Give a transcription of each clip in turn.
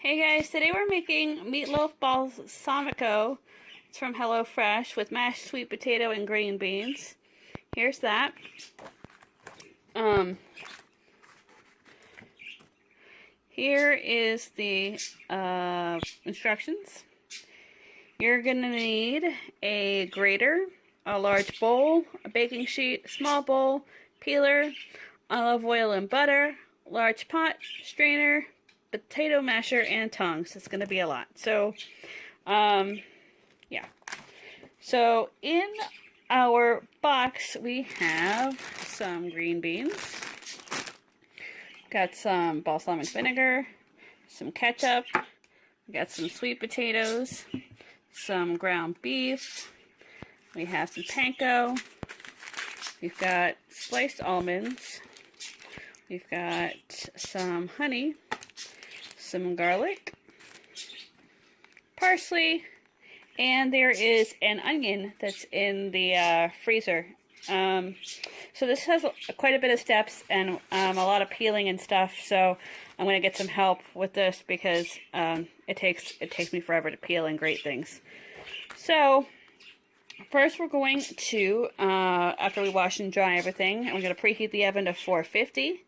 Hey guys, today we're making Meatloaf Balsamico. It's from Hellofresh with mashed sweet potato and green beans. Here's that. Here is the instructions. You're gonna need a grater, a large bowl, a baking sheet, a small bowl, peeler, olive oil and butter, large pot, strainer, potato masher, and tongs. It's going to be a lot. So, yeah. So, in our box, we have some green beans. Got some balsamic vinegar, some ketchup. We got some sweet potatoes, some ground beef. We have some panko. We've got sliced almonds. We've got some honey, some garlic, parsley, and there is an onion that's in the freezer. So this has quite a bit of steps and a lot of peeling and stuff, so I'm going to get some help with this because it takes me forever to peel and grate things. So first we're going to, after we wash and dry everything, I'm going to preheat the oven to 450.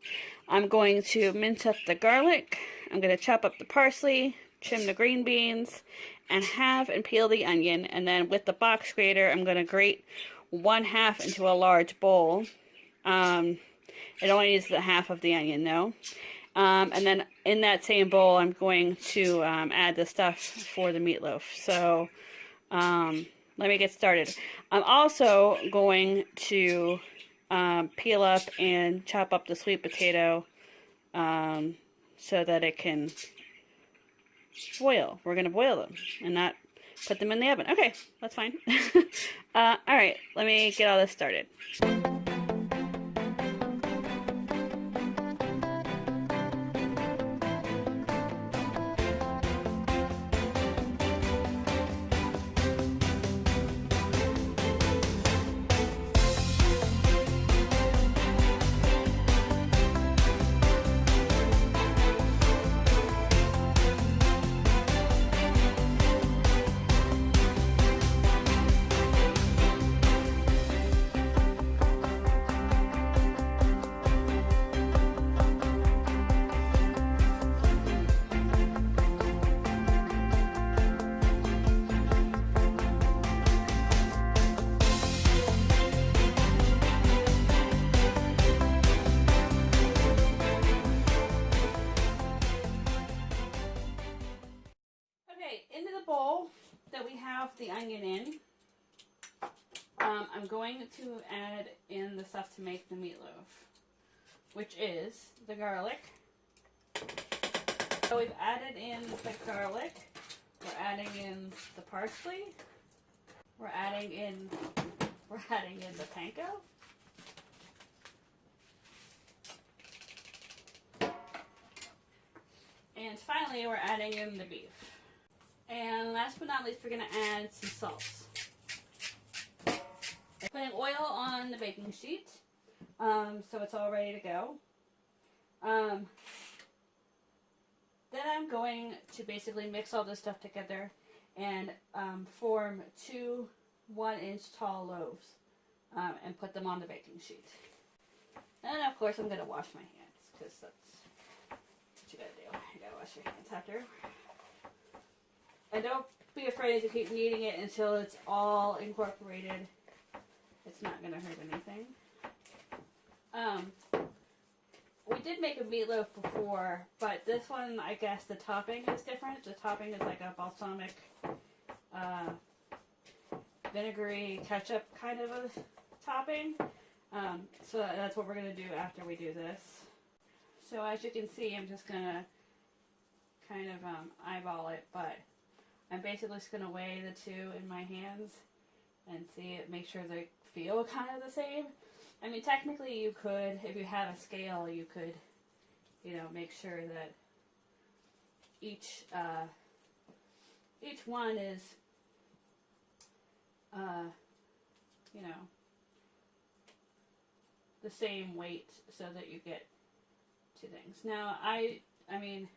I'm going to mince up the garlic. I'm going to chop up the parsley, trim the green beans, and halve and peel the onion. And then with the box grater, I'm going to grate 1/2 into a large bowl. It only needs the half of the onion though. And then in that same bowl, I'm going to add the stuff for the meatloaf. So let me get started. I'm also going to peel up and chop up the sweet potato so that it can boil. We're going to boil them and not put them in the oven. Okay, that's fine. Alright, let me get all this started. Into the bowl that we have the onion in, I'm going to add in the stuff to make the meatloaf, which is the garlic. So we've added in the garlic, we're adding in the parsley, we're adding in the panko. And finally we're adding in the beef. And last but not least, we're going to add some salt. I'm putting oil on the baking sheet, so it's all ready to go. Then I'm going to basically mix all this stuff together and form 2 1-inch tall loaves and put them on the baking sheet. And of course, I'm going to wash my hands because that's what you got to do. You got to wash your hands after. And don't be afraid to keep kneading it until it's all incorporated. It's not going to hurt anything. We did make a meatloaf before, but this one, I guess the topping is different. The topping is like a balsamic, vinegary ketchup kind of a topping. So that's what we're going to do after we do this. So as you can see, I'm just going to kind of eyeball it, but I'm basically just going to weigh the two in my hands and see it, make sure they feel kind of the same. I mean, technically you could, if you have a scale, you could, you know, make sure that each one is, you know, the same weight so that you get two things. Now, I mean,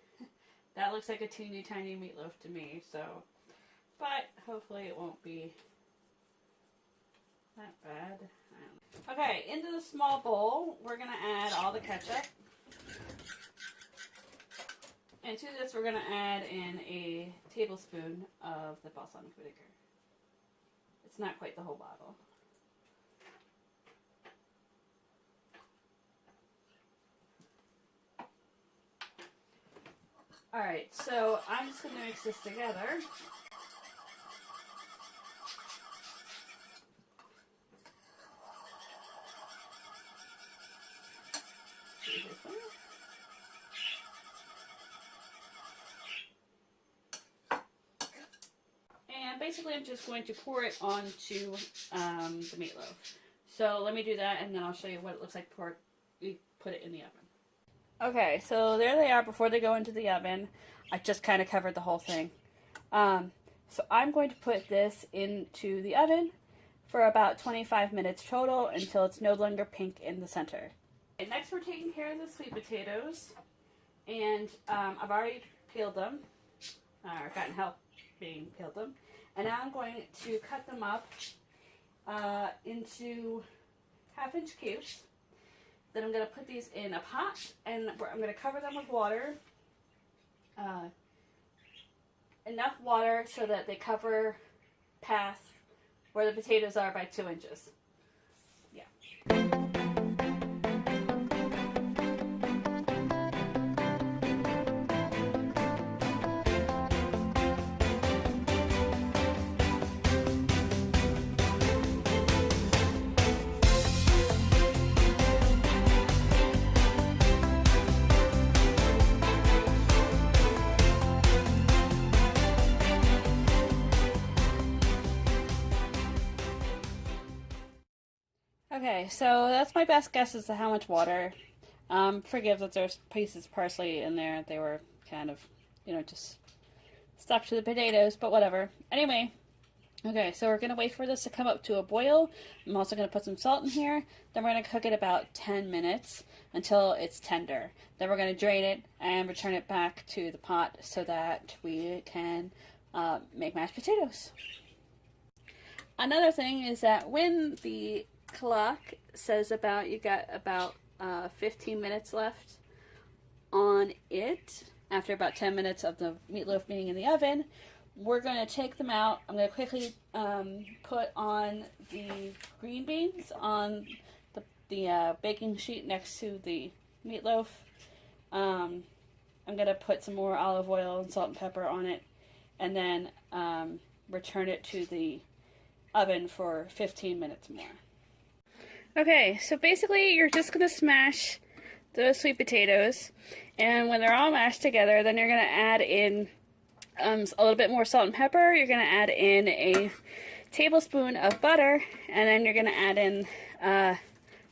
That looks like a teeny tiny meatloaf to me, so, but hopefully it won't be that bad. Okay, into the small bowl, we're going to add all the ketchup. And to this, we're going to add in a tablespoon of the balsamic vinegar. It's not quite the whole bottle. Alright, so I'm just going to mix this together. And basically I'm just going to pour it onto the meatloaf. So let me do that and then I'll show you what it looks like before we put it in the oven. Okay, so there they are before they go into the oven. I just kind of covered the whole thing. So I'm going to put this into the oven for about 25 minutes total until it's no longer pink in the center. And next we're taking care of the sweet potatoes. And I've already peeled them, or gotten help being peeled them. And now I'm going to cut them up into half-inch cubes. Then I'm going to put these in a pot, and I'm going to cover them with water. Enough water so that they cover past where the potatoes are by 2 inches. Yeah. Okay, so that's my best guess as to how much water. Forgive that there's pieces of parsley in there. They were kind of, just stuck to the potatoes, but whatever. Anyway, okay, so we're going to wait for this to come up to a boil. I'm also going to put some salt in here. Then we're going to cook it about 10 minutes until it's tender. Then we're going to drain it and return it back to the pot so that we can make mashed potatoes. Another thing is that when the clock says you got about 15 minutes left on it, after about 10 minutes of the meatloaf being in the oven, we're going to take them out. I'm going to quickly put on the green beans on the baking sheet next to the meatloaf. I'm going to put some more olive oil and salt and pepper on it, and then return it to the oven for 15 minutes more. Okay, so basically you're just going to smash those sweet potatoes, and when they're all mashed together, then you're going to add in a little bit more salt and pepper. You're going to add in a tablespoon of butter, and then you're going to add in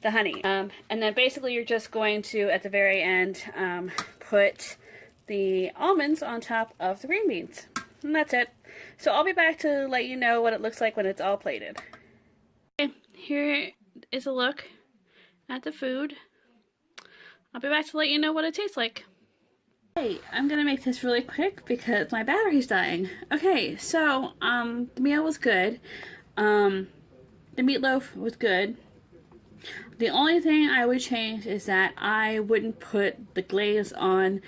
the honey. And then basically you're just going to, at the very end, put the almonds on top of the green beans. And that's it. So I'll be back to let you know what it looks like when it's all plated. Okay, here is a look at the food. I'll be back to let you know what it tastes like. Hey, I'm gonna make this really quick because my battery's dying. Okay, so the meal was good. The meatloaf was good. The only thing I would change is that I wouldn't put the glaze on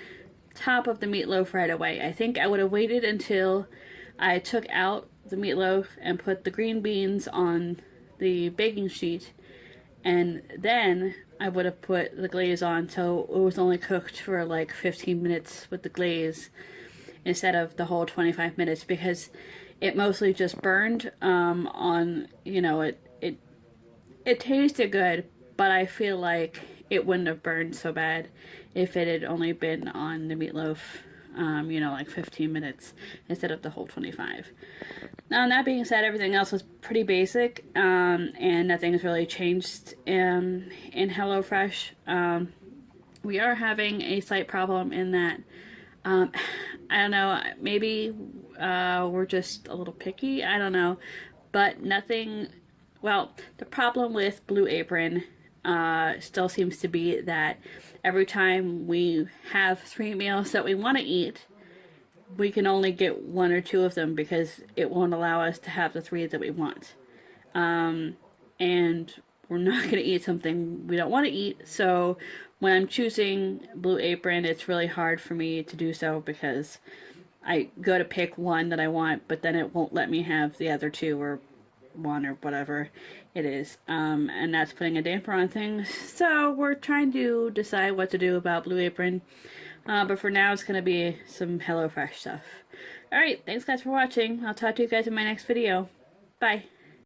top of the meatloaf right away. I think I would have waited until I took out the meatloaf and put the green beans on the baking sheet, and then I would have put the glaze on so it was only cooked for like 15 minutes with the glaze instead of the whole 25 minutes, because it mostly just burned on, it tasted good, but I feel like it wouldn't have burned so bad if it had only been on the meatloaf, like 15 minutes instead of the whole 25. Now, that being said, everything else was pretty basic, and nothing's really changed in Hellofresh. We are having a slight problem in that, I don't know, maybe we're just a little picky, I don't know, but nothing, well, the problem with Blue Apron still seems to be that every time we have 3 meals that we want to eat, we can only get 1 or 2 of them because it won't allow us to have the 3 that we want. And we're not going to eat something we don't want to eat, so when I'm choosing Blue Apron, it's really hard for me to do so because I go to pick one that I want, but then it won't let me have the other 2 or 1 or whatever it is. And that's putting a damper on things. So we're trying to decide what to do about Blue Apron. But for now, it's going to be some HelloFresh stuff. Alright, thanks guys for watching. I'll talk to you guys in my next video. Bye.